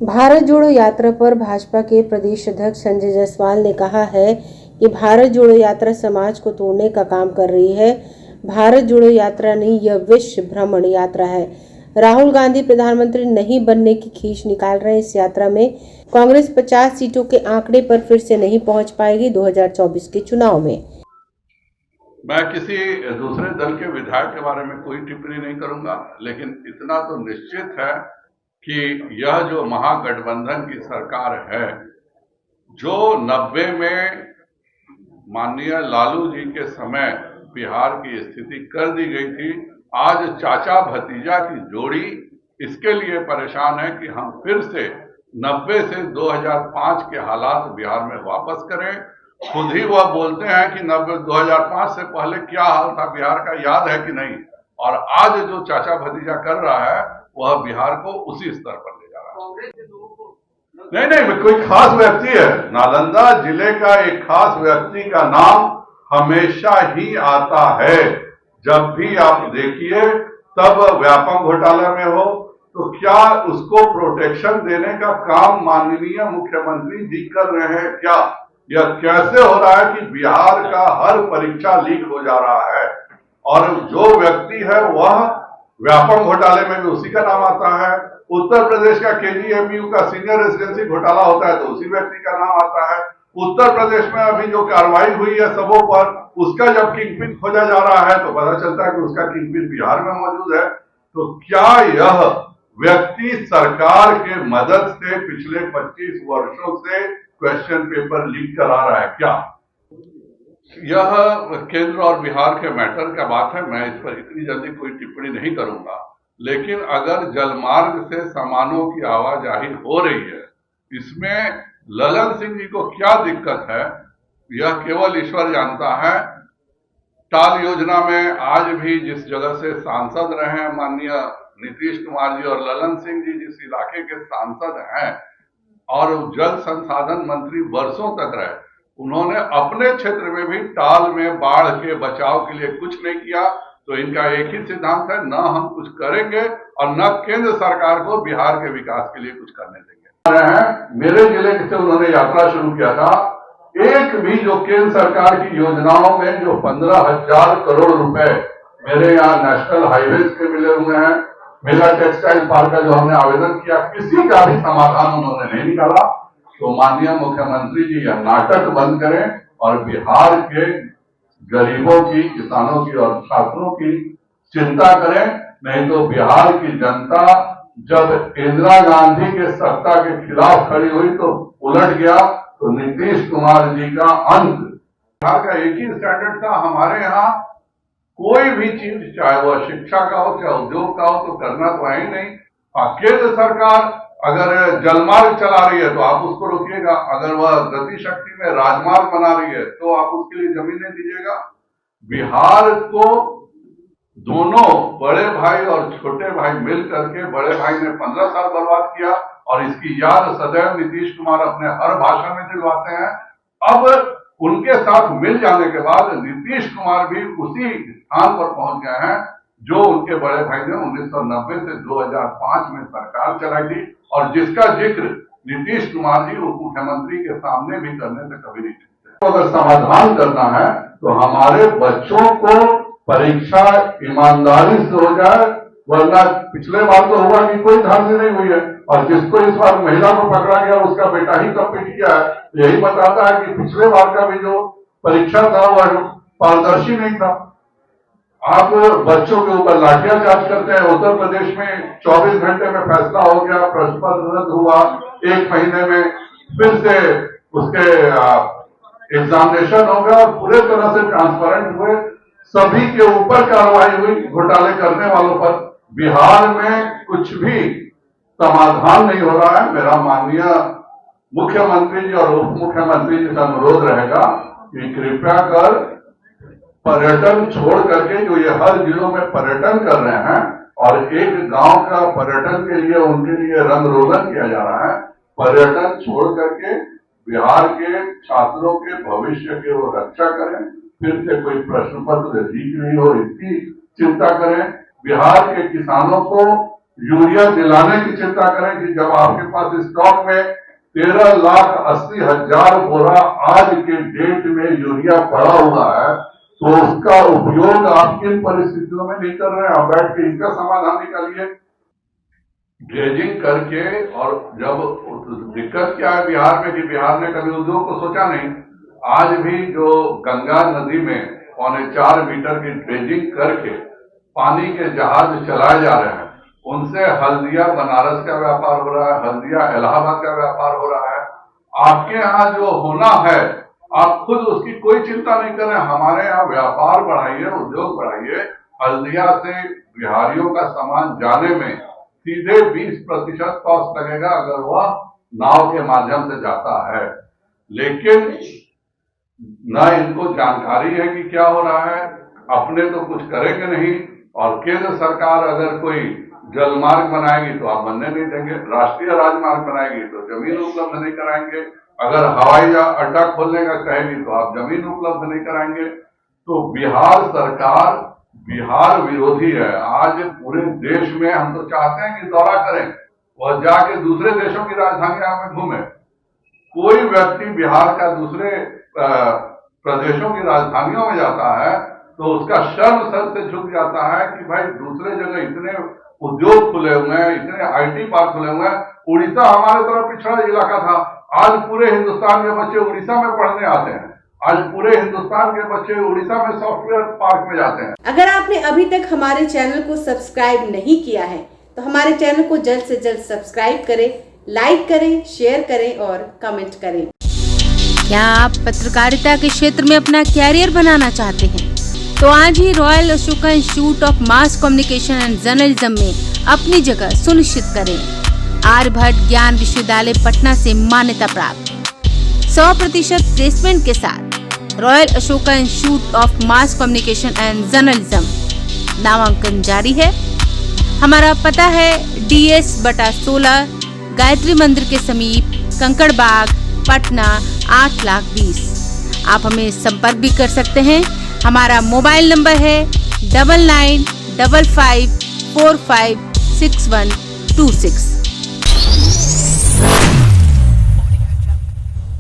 भारत जोड़ो यात्रा पर भाजपा के प्रदेश अध्यक्ष संजय जायसवाल ने कहा है कि भारत जोड़ो यात्रा समाज को तोड़ने का काम कर रही है। भारत जोड़ो यात्रा नहीं, यह विश्व भ्रमण यात्रा है। राहुल गांधी प्रधानमंत्री नहीं बनने की खींच निकाल रहे इस यात्रा में कांग्रेस 50 सीटों के आंकड़े पर फिर से नहीं पहुंच पाएगी 2024 के चुनाव में। मैं किसी दूसरे दल के विधायक के बारे में कोई टिप्पणी नहीं करूंगा, लेकिन इतना तो निश्चित है कि यह जो महागठबंधन की सरकार है, जो 90 में माननीय लालू जी के समय बिहार की स्थिति कर दी गई थी, आज चाचा भतीजा की जोड़ी इसके लिए परेशान है कि हम फिर से 90 से 2005 के हालात बिहार में वापस करें। खुद ही वह बोलते हैं कि 2005 से पहले क्या हाल था बिहार का, याद है कि नहीं। और आज जो चाचा भतीजा कर रहा है वह बिहार को उसी स्तर पर ले जा रहा है। नहीं, कोई खास व्यक्ति है। नालंदा जिले का एक खास व्यक्ति का नाम हमेशा ही आता है। जब भी आप देखिए, तब व्यापम घोटाला में हो तो क्या उसको प्रोटेक्शन देने का काम माननीय मुख्यमंत्री जी कर रहे हैं क्या? यह कैसे हो रहा है कि बिहार का हर परीक्षा लीक हो जा रहा है और जो व्यक्ति है वह व्यापम घोटाले में भी उसी का नाम आता है। उत्तर प्रदेश का केजीएमयू का सीनियर रेजिडेंसी घोटाला होता है तो उसी व्यक्ति का नाम आता है। उत्तर प्रदेश में अभी जो कार्रवाई हुई है सबों पर, उसका जब किंगपिन खोजा जा रहा है तो पता चलता है कि उसका किंगपिन बिहार में मौजूद है। तो क्या यह व्यक्ति सरकार के मदद से पिछले 25 वर्षों से क्वेश्चन पेपर लीक करा रहा है क्या? यह केंद्र और बिहार के मैटर का बात है, मैं इस पर इतनी जल्दी कोई टिप्पणी नहीं करूंगा। लेकिन अगर जलमार्ग से सामानों की आवाजाही हो रही है, इसमें ललन सिंह जी को क्या दिक्कत है यह केवल ईश्वर जानता है। टाल योजना में आज भी जिस जगह से सांसद रहे हैं माननीय नीतीश कुमार जी और ललन सिंह जी जिस इलाके के सांसद हैं और जल संसाधन मंत्री वर्षों तक रहे, उन्होंने अपने क्षेत्र में भी टाल में बाढ़ के बचाव के लिए कुछ नहीं किया। तो इनका एक ही सिद्धांत है, न हम कुछ करेंगे और न केंद्र सरकार को बिहार के विकास के लिए कुछ करने देंगे। मेरे जिले से उन्होंने यात्रा शुरू किया था, एक भी जो केंद्र सरकार की योजनाओं में जो 15,000 करोड़ रुपए मेरे यहाँ नेशनल हाईवेज के मिले हुए हैं, मेगा टेक्सटाइल पार्क का जो हमने आवेदन किया, किसी का भी समाधान उन्होंने नहीं निकाला। तो माननीय मुख्यमंत्री जी यह नाटक बंद करें और बिहार के गरीबों की, किसानों की और छात्रों की चिंता करें। नहीं तो बिहार की जनता जब इंदिरा गांधी के सत्ता के खिलाफ खड़ी हुई तो उलट गया, तो नीतीश कुमार जी का अंत। बिहार का एक ही स्टैंडर्ड था, हमारे यहाँ कोई भी चीज, चाहे वह शिक्षा का हो चाहे उद्योग का हो, तो करना तो है ही नहीं। केंद्र सरकार अगर जलमार्ग चला रही है तो आप उसको रोकिएगा, अगर वह गति शक्ति में राजमार्ग बना रही है तो आप उसके लिए जमीनें दीजिएगा। बिहार को दोनों बड़े भाई और छोटे भाई मिल करके, बड़े भाई ने 15 साल बर्बाद किया और इसकी याद सदैव नीतीश कुमार अपने हर भाषण में दिलवाते हैं। अब उनके साथ मिल जाने के बाद नीतीश कुमार भी उसी स्थान पर पहुंच गए हैं जो उनके बड़े भाई ने 1990 से 2005 में सरकार चलाई थी और जिसका जिक्र नीतीश कुमार जी उप मुख्यमंत्री के सामने भी करने से कभी नहीं चूकते। तो अगर समाधान करना है तो हमारे बच्चों को परीक्षा ईमानदारी से हो जाए, वरना पिछले बार तो हुआ कि कोई धांधली नहीं हुई है और जिसको इस बार महिला को पकड़ा गया उसका बेटा ही कम्पीट किया है। यही बताता है कि पिछले बार का भी जो परीक्षा था वह पारदर्शी नहीं था। आप बच्चों के ऊपर लाठियाचार्ज करते हैं। उत्तर प्रदेश में 24 घंटे में फैसला हो गया, प्रश्न पत्र रद्द हुआ, 1 महीने में फिर से उसके एग्जामिनेशन हो गया और पूरे तरह से ट्रांसपेरेंट हुए, सभी के ऊपर कार्रवाई हुई घोटाले करने वालों पर। बिहार में कुछ भी समाधान नहीं हो रहा है। मेरा माननीय मुख्यमंत्री जी और उप मुख्यमंत्री जी का अनुरोध रहेगा कि कृपया कर पर्यटन छोड़ करके, जो ये हर जिलों में पर्यटन कर रहे हैं और एक गांव का पर्यटन के लिए उनके लिए रंग रोगन किया जा रहा है, पर्यटन छोड़ करके बिहार के छात्रों के भविष्य की वो रक्षा करें। फिर से कोई प्रश्न पत्र लीक नहीं हो इसकी चिंता करें। बिहार के किसानों को यूरिया दिलाने की चिंता करें कि जब आपके पास स्टॉक में 13,80,000 बोरा आज के डेट में यूरिया पड़ा हुआ है, तो उसका उपयोग आप किन परिस्थितियों में नहीं कर रहे हैं। आप बैठ के इसका समाधान निकालिए। ड्रेजिंग करके, और जब दिक्कत क्या है बिहार में कि बिहार ने कभी उद्योग को सोचा नहीं। आज भी जो गंगा नदी में 4.25 मीटर की ड्रेजिंग करके पानी के जहाज चलाए जा रहे हैं, उनसे हल्दिया बनारस का व्यापार हो रहा है, हल्दिया इलाहाबाद का व्यापार हो रहा है। आपके यहाँ जो होना है आप खुद उसकी कोई चिंता नहीं कर रहे। हमारे यहाँ व्यापार बढ़ाइए, उद्योग बढ़ाइए। हल्दिया से बिहारियों का सामान जाने में सीधे 20% कॉस्ट लगेगा अगर वह नाव के माध्यम से जाता है। लेकिन न इनको जानकारी है कि क्या हो रहा है, अपने तो कुछ करेंगे नहीं। और केंद्र सरकार अगर कोई जलमार्ग बनाएगी तो आप बनने नहीं देंगे, राष्ट्रीय राजमार्ग बनाएगी तो जमीन उपलब्ध नहीं कराएंगे, अगर हवाई अड्डा खोलने का कहेगी तो आप जमीन उपलब्ध नहीं कराएंगे। तो बिहार सरकार बिहार विरोधी है। आज पूरे देश में हम तो चाहते हैं कि दौरा करें, वह जाके दूसरे देशों की राजधानियों में घूमे। कोई व्यक्ति बिहार का दूसरे प्रदेशों की राजधानियों में जाता है तो उसका शर्म सर से झुक जाता है कि भाई दूसरे जगह इतने उद्योग खुले हुए हैं, इतने आईटी पार्क खुले हुए हैं। उड़ीसा हमारे तरफ पिछड़ा इलाका था, आज पूरे हिंदुस्तान के बच्चे उड़ीसा में पढ़ने आते हैं। आज पूरे हिंदुस्तान के बच्चे उड़ीसा में सॉफ्टवेयर पार्क में जाते हैं। अगर आपने अभी तक हमारे चैनल को सब्सक्राइब नहीं किया है तो हमारे चैनल को जल्द से जल्द सब्सक्राइब करें, लाइक करें, शेयर करें और कमेंट करें। क्या आप पत्रकारिता के क्षेत्र में अपना कैरियर बनाना चाहते हैं? तो आज ही royal Ashoka institute of mass communication and journalism में अपनी जगह सुनिश्चित करें। आर्यभट्ट ज्ञान विश्वविद्यालय पटना से मान्यता प्राप्त 100% प्लेसमेंट के साथ royal Ashoka institute of mass communication and journalism नामांकन जारी है। हमारा पता है DS/16 गायत्री मंदिर के समीप, कंकड़ बाग, पटना 8,20,000। आप हमें संपर्क भी कर सकते हैं। हमारा मोबाइल नंबर है 9955456126।